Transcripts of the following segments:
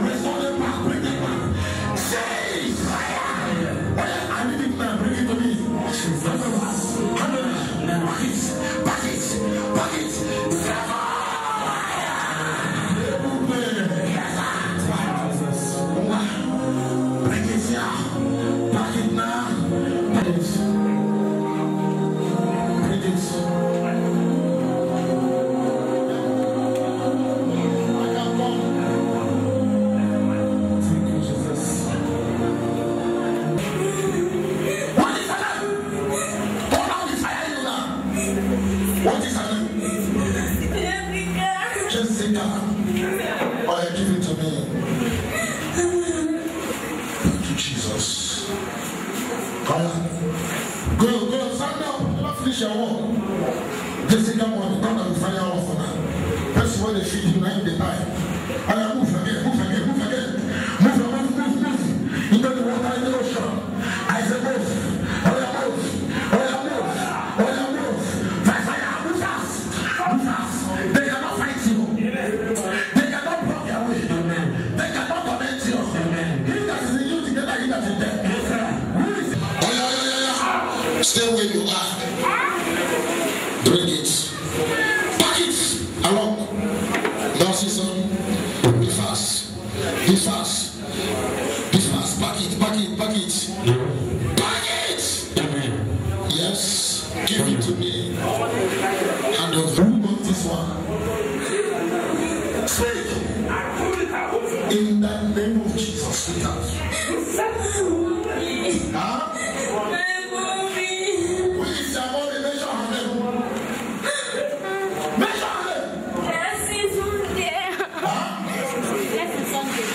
Restore them back, bring them back. Say fire. I need it now, bring it to me. Bucket. What is her name? Jessica. Oh, give it to me. Thank you, Jesus. Go, stand up. Never finish your work. Jessica, want to come and fire off on her. That's why they feed you 9 the time. Move again. Move. Into the water, in the ocean. I said move. They cannot fight you. They cannot block your way. They cannot torment you. He that is in you together, he that is there. Stay where you are. Bring it. Pack it along. Now, season. Be fast. Pack it. Yes. Give it to me. Hand over. Who wants this one? Say, in the name of Jesus, we have. Huh? Who is your body? Measure her name.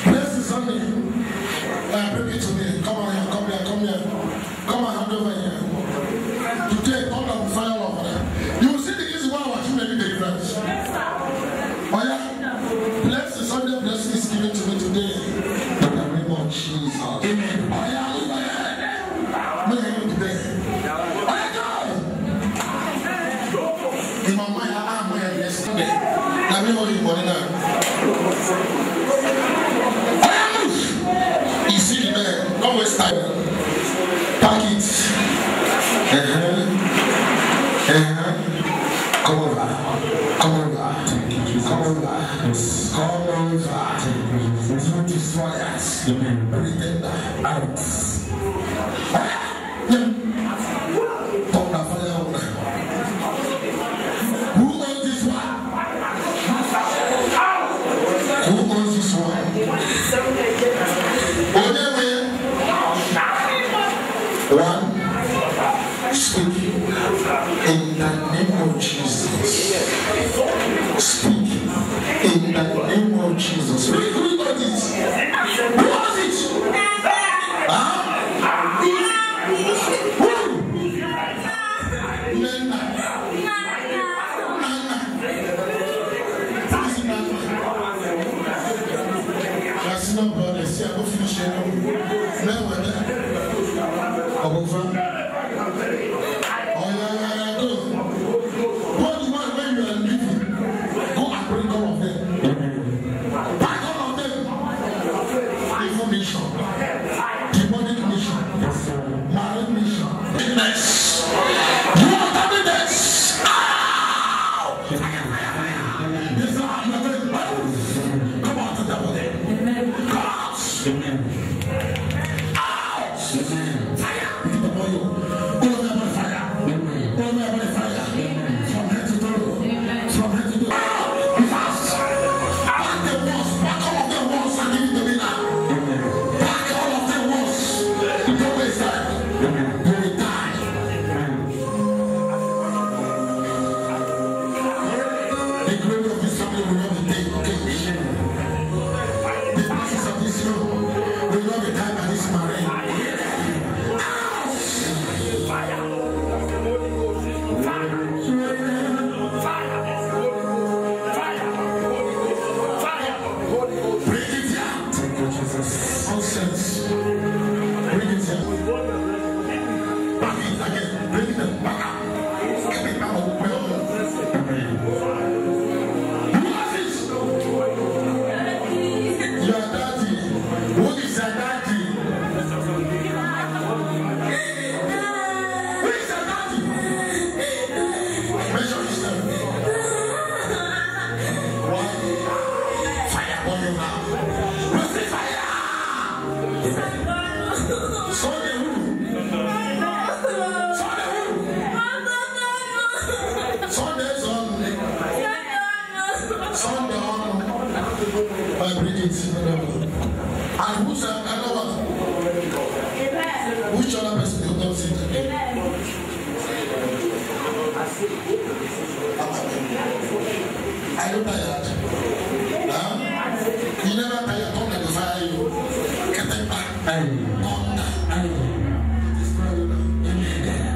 Blessed Sunday. Bring it to me. Come on here. Come on, hand over here. Today, all of the fire over there. You will see the easy one watching maybe the difference. Oh yeah? Blessed Sunday, blessing is given to me today. In the name of Jesus. Amen. Oh yeah, look at that. Look at you today. Oh yeah, go! In my mind, I'm here yesterday. Now, me hold you money now. Oh yeah, move! You see the man. Don't waste time. Pack it. Come over. Don't destroy us. Bring them out. Who owns this one? One. Speak in the name of Jesus. Speak in the name of Jesus. Who got it? Who has it? Huh? Back Receive fire. Sunday who? Sunday who? Sunday son. Sunday on. By Bridget. And who's another one? Which other person you don't see? Are you tired? You never tired. Come and fire you. Get them back.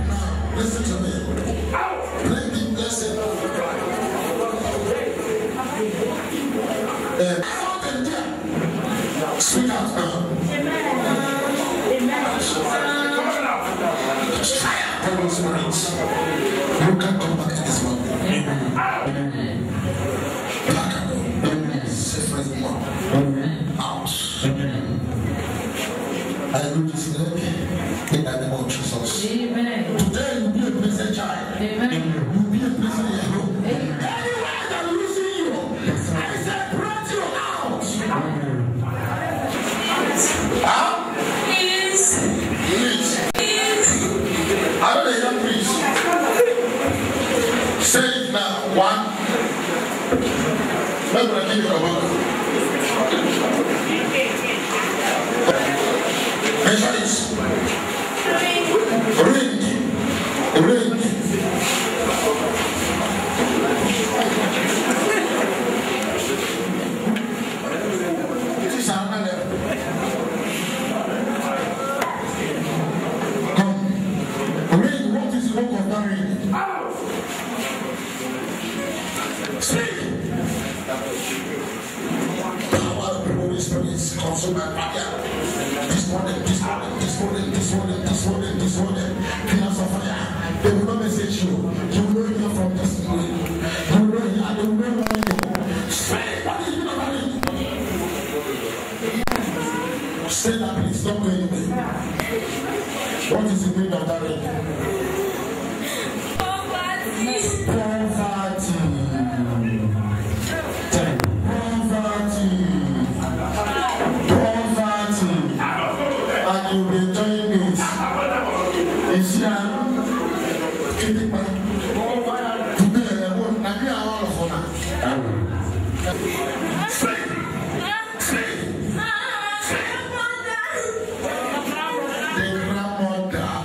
Now, listen to me. Bring the blessing. Speak out now. Fire upon those spirits. You can come back in this morning. Back up. Safe as more. Out. I will just look in the name of Jesus. Today you'll be a blessed child. You'll be a blessed hero. Anywhere that losing you, I separate you out. Please. I don't hear please. Say it now. One. Let me give you a book. Measure it. Ring. This is another level. Ring, what is the work of that ring? Speak. Power of the Holy Spirit consume my fire. This morning. Pillars of fire. They will not message you. You will not hear from this morning. You will not hear. They will not know you. Say, what is the meaning of that ring? Say that please. Don't go anywhere. What is the meaning of that ring? And you'll be enjoying this. It's here. Today,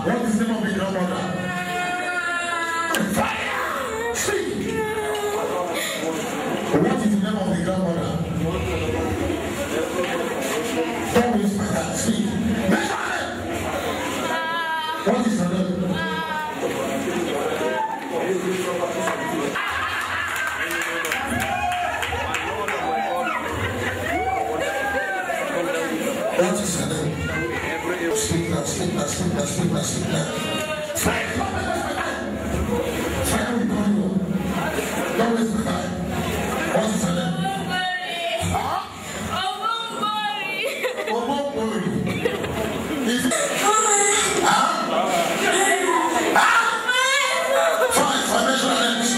what is the name of the grandmother? Fire! What is the name of the grandmother? Don't whisper that. Speak. What is her name? What is her name? Speak now. Fire will call you. Don't waste my time. What is her name? Is it? Fine, financial names.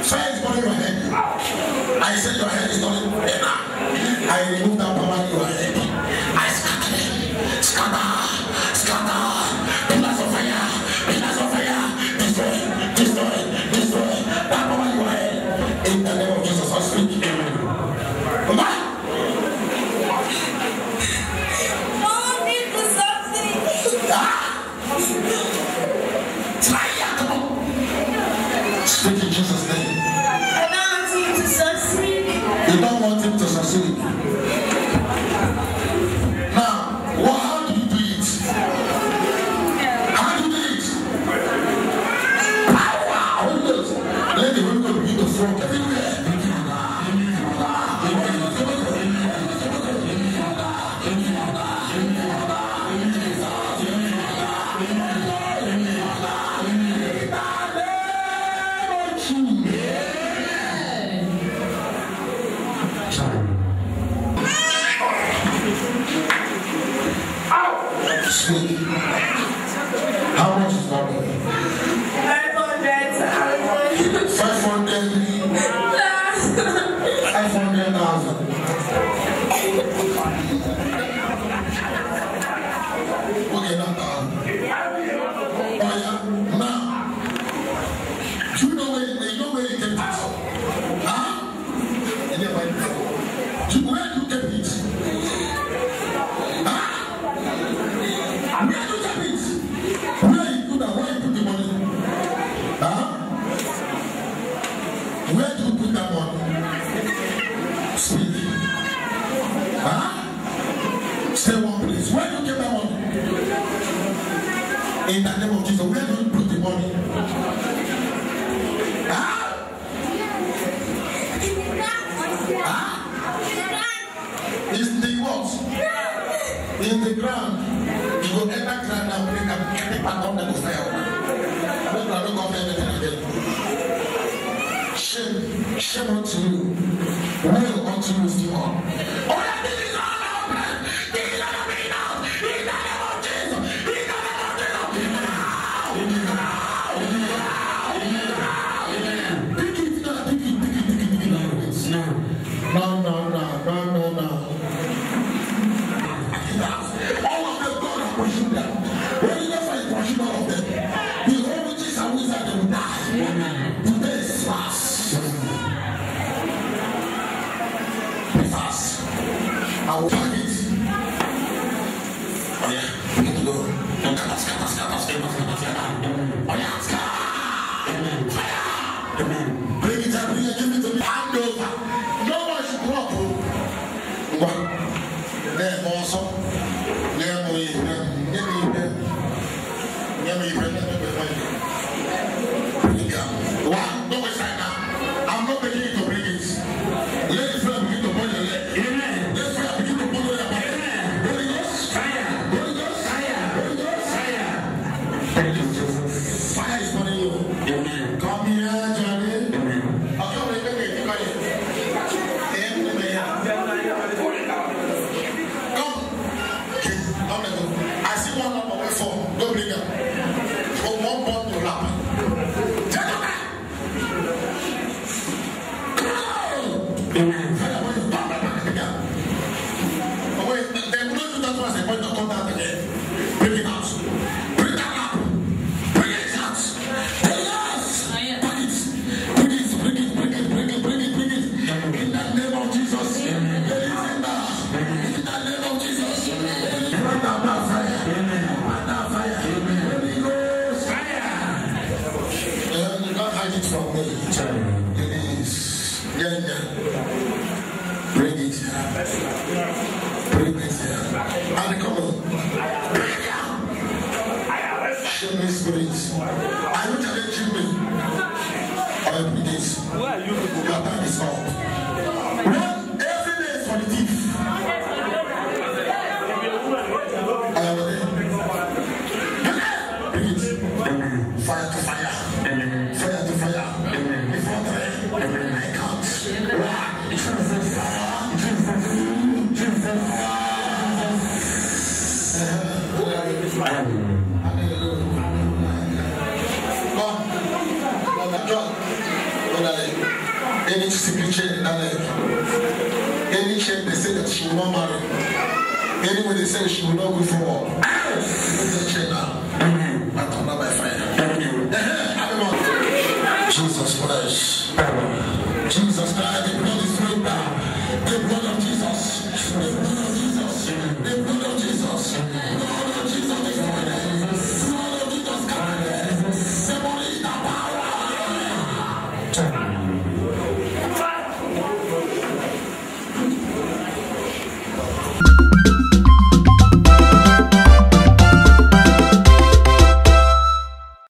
Fire is burning your head. I said your head is not enough. I remove that power in your head. I scatter them. Scatter. Pillars of fire. Destroy. That power in your head. In the name of Jesus, I speak. Come on. Speak in Jesus' name. I don't want him to succeed. You don't want him to succeed. shame unto you, will unto you still on. Oh, yeah, this is all open. This is all open now. In the name of Jesus. In the name of Jesus. Pick it now. Pick it. No. All of them, God has worshipped them. When you never find worship all of them, the whole witches and wizards will die. Today is fast. Be fast. I will find it. Oh yeah, begin to go. Oh yeah, fire. Bring it up, give it to me. Hand over. No one should drop. One. There also. I'm not beginning to bring it. Let the fire begin to burn your leg. Amen. Let the fire begin to burn your leg. Holy Ghost, fire. Holy Ghost, fire. Holy Ghost, fire. Thank you, Jesus. Fire is burning you. Amen. Come here, Johnny. Amen. Okay, come I see one number way for. Don't bring it. From one ball to lap. Amen. They will not do that once they point to contact again. Bring it out. Bring that up. Bring it out. Bring it out. Bring it. In the name of Jesus. In the name of Jesus. You can't hide it from me. It is. Yeah. Bring it. And come on. Show me spirit. Are you challenging me? All the days. Where are you? Your time is up. Run every day for the thief. Bring it. Fire to fire. Fire to fire. Before three. I can't. Any secret chain in that leg, any chain they say that she will not marry, anyway they say she will not go forward. Remove the chain now. I come out by fire. Jesus Christ. Jesus Christ.